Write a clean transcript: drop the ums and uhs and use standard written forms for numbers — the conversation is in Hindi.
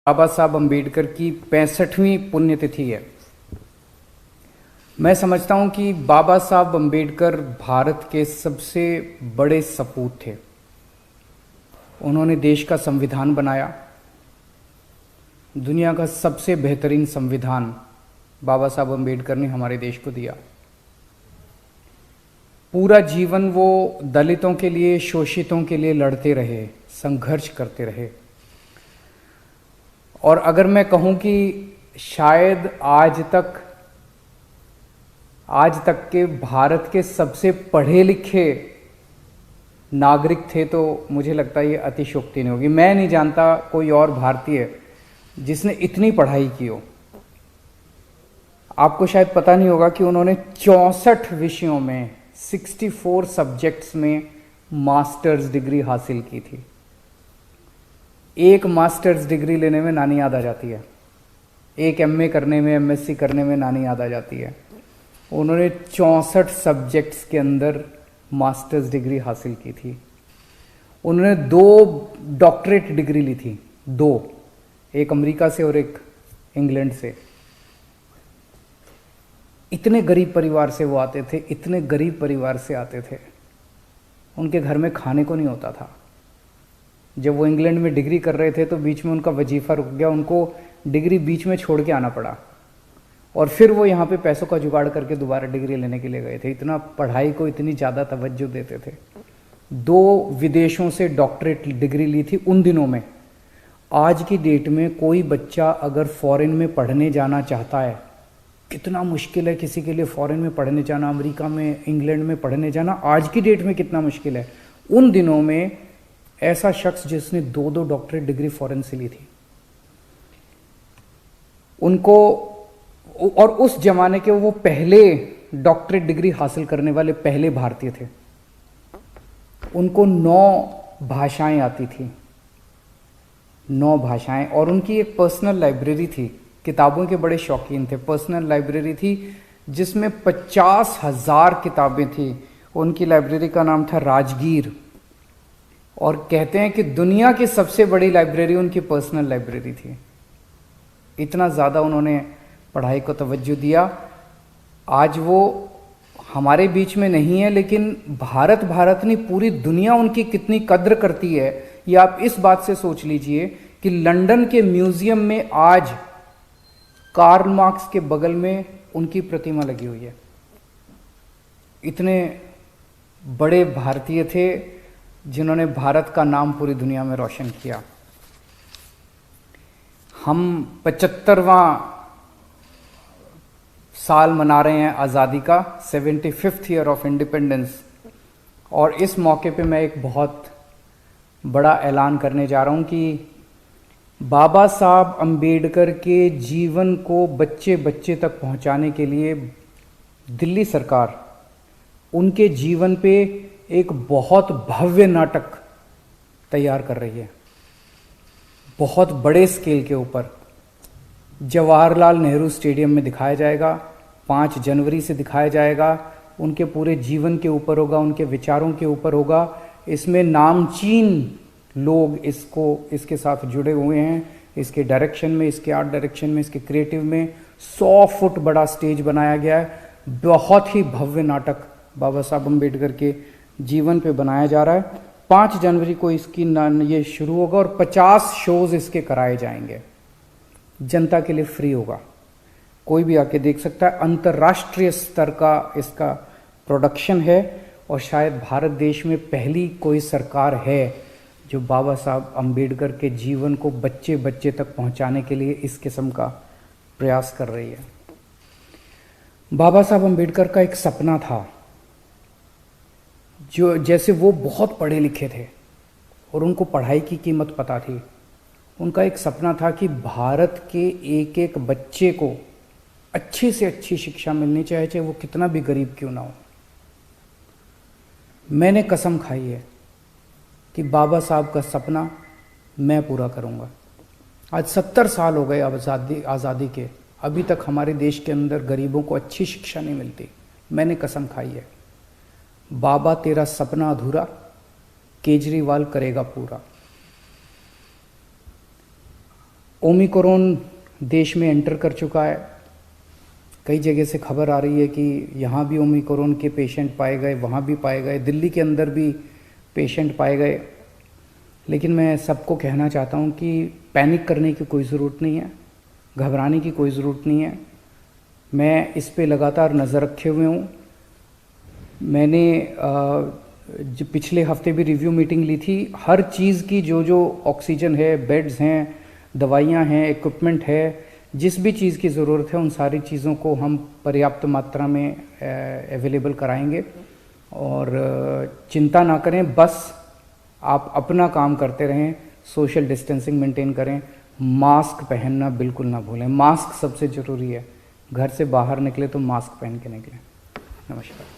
बाबा साहब अम्बेडकर की 65वीं पुण्यतिथि है। मैं समझता हूं कि बाबा साहब अम्बेडकर भारत के सबसे बड़े सपूत थे। उन्होंने देश का संविधान बनाया। दुनिया का सबसे बेहतरीन संविधान बाबा साहब अम्बेडकर ने हमारे देश को दिया। पूरा जीवन वो दलितों के लिए, शोषितों के लिए लड़ते रहे, संघर्ष करते रहे। और अगर मैं कहूं कि शायद आज तक के भारत के सबसे पढ़े लिखे नागरिक थे, तो मुझे लगता है ये अतिशयोक्ति नहीं होगी। मैं नहीं जानता कोई और भारतीय जिसने इतनी पढ़ाई की हो। आपको शायद पता नहीं होगा कि उन्होंने 64 विषयों में 64 सब्जेक्ट्स में मास्टर्स डिग्री हासिल की थी। एक मास्टर्स डिग्री लेने में नानी याद आ जाती है, एक एमए करने में, एमएससी करने में नानी याद आ जाती है। उन्होंने 64 सब्जेक्ट्स के अंदर मास्टर्स डिग्री हासिल की थी। उन्होंने 2 डॉक्टरेट डिग्री ली थी, 2, एक अमेरिका से और एक इंग्लैंड से। इतने गरीब परिवार से वो आते थे, इतने गरीब परिवार से आते थे, उनके घर में खाने को नहीं होता था। जब वो इंग्लैंड में डिग्री कर रहे थे तो बीच में उनका वजीफा रुक गया, उनको डिग्री बीच में छोड़ के आना पड़ा, और फिर वो यहाँ पे पैसों का जुगाड़ करके दोबारा डिग्री लेने के लिए गए थे। इतना पढ़ाई को इतनी ज़्यादा तवज्जो देते थे। 2 विदेशों से डॉक्टरेट डिग्री ली थी उन दिनों में। आज की डेट में कोई बच्चा अगर फॉरेन में पढ़ने जाना चाहता है, कितना मुश्किल है किसी के लिए फॉरेन में पढ़ने जाना, अमेरिका में, इंग्लैंड में पढ़ने जाना आज की डेट में कितना मुश्किल है। उन दिनों में ऐसा शख्स जिसने 2 डॉक्टरेट डिग्री फॉरेन से ली थी, उनको, और उस जमाने के वो पहले डॉक्टरेट डिग्री हासिल करने वाले पहले भारतीय थे। उनको 9 भाषाएं आती थी, 9 भाषाएं। और उनकी एक पर्सनल लाइब्रेरी थी, किताबों के बड़े शौकीन थे। पर्सनल लाइब्रेरी थी जिसमें 50,000 किताबें थी। उनकी लाइब्रेरी का नाम था राजगीर। और कहते हैं कि दुनिया की सबसे बड़ी लाइब्रेरी उनकी पर्सनल लाइब्रेरी थी। इतना ज़्यादा उन्होंने पढ़ाई को तवज्जो दिया। आज वो हमारे बीच में नहीं है, लेकिन भारत नहीं, पूरी दुनिया उनकी कितनी कद्र करती है, ये आप इस बात से सोच लीजिए कि लंदन के म्यूजियम में आज कार्ल मार्क्स के बगल में उनकी प्रतिमा लगी हुई है। इतने बड़े भारतीय थे जिन्होंने भारत का नाम पूरी दुनिया में रोशन किया। हम 75वां साल मना रहे हैं आज़ादी का, 75th ईयर ऑफ इंडिपेंडेंस। और इस मौके पे मैं एक बहुत बड़ा ऐलान करने जा रहा हूं कि बाबा साहब अम्बेडकर के जीवन को बच्चे बच्चे तक पहुंचाने के लिए दिल्ली सरकार उनके जीवन पे एक बहुत भव्य नाटक तैयार कर रही है, बहुत बड़े स्केल के ऊपर। जवाहरलाल नेहरू स्टेडियम में दिखाया जाएगा, 5 जनवरी से दिखाया जाएगा। उनके पूरे जीवन के ऊपर होगा, उनके विचारों के ऊपर होगा। इसमें नामचीन लोग इसके साथ जुड़े हुए हैं, इसके डायरेक्शन में, इसके आर्ट डायरेक्शन में, इसके क्रिएटिव में। 100 फुट बड़ा स्टेज बनाया गया है। बहुत ही भव्य नाटक बाबा साहब अम्बेडकर के जीवन पे बनाया जा रहा है। 5 जनवरी को इसकी ये शुरू होगा और 50 शोज इसके कराए जाएंगे। जनता के लिए फ्री होगा, कोई भी आके देख सकता है। अंतर्राष्ट्रीय स्तर का इसका प्रोडक्शन है, और शायद भारत देश में पहली कोई सरकार है जो बाबा साहब अम्बेडकर के जीवन को बच्चे बच्चे तक पहुंचाने के लिए इस किस्म का प्रयास कर रही है। बाबा साहब अम्बेडकर का एक सपना था, जो जैसे वो बहुत पढ़े लिखे थे और उनको पढ़ाई की कीमत पता थी। उनका एक सपना था कि भारत के एक एक बच्चे को अच्छी से अच्छी शिक्षा मिलनी चाहिए, चाहे वो कितना भी गरीब क्यों ना हो। मैंने कसम खाई है कि बाबा साहब का सपना मैं पूरा करूंगा। आज 70 साल हो गए आज़ादी के, अभी तक हमारे देश के अंदर गरीबों को अच्छी शिक्षा नहीं मिलती। मैंने कसम खाई है, बाबा तेरा सपना अधूरा केजरीवाल करेगा पूरा। ओमिक्रॉन देश में एंटर कर चुका है। कई जगह से खबर आ रही है कि यहाँ भी ओमिक्रॉन के पेशेंट पाए गए, वहाँ भी पाए गए, दिल्ली के अंदर भी पेशेंट पाए गए। लेकिन मैं सबको कहना चाहता हूँ कि पैनिक करने की कोई ज़रूरत नहीं है, घबराने की कोई ज़रूरत नहीं है। मैं इस पे लगातार नज़र रखे हुए हूँ। मैंने जो पिछले हफ्ते भी रिव्यू मीटिंग ली थी। हर चीज़ की जो ऑक्सीजन है, बेड्स हैं, दवाइयाँ हैं, इक्विपमेंट है, जिस भी चीज़ की ज़रूरत है उन सारी चीज़ों को हम पर्याप्त मात्रा में अवेलेबल कराएंगे। और चिंता ना करें, बस आप अपना काम करते रहें, सोशल डिस्टेंसिंग मेंटेन करें, मास्क पहनना बिल्कुल ना भूलें। मास्क सबसे ज़रूरी है। घर से बाहर निकले तो मास्क पहन के निकलें। नमस्कार।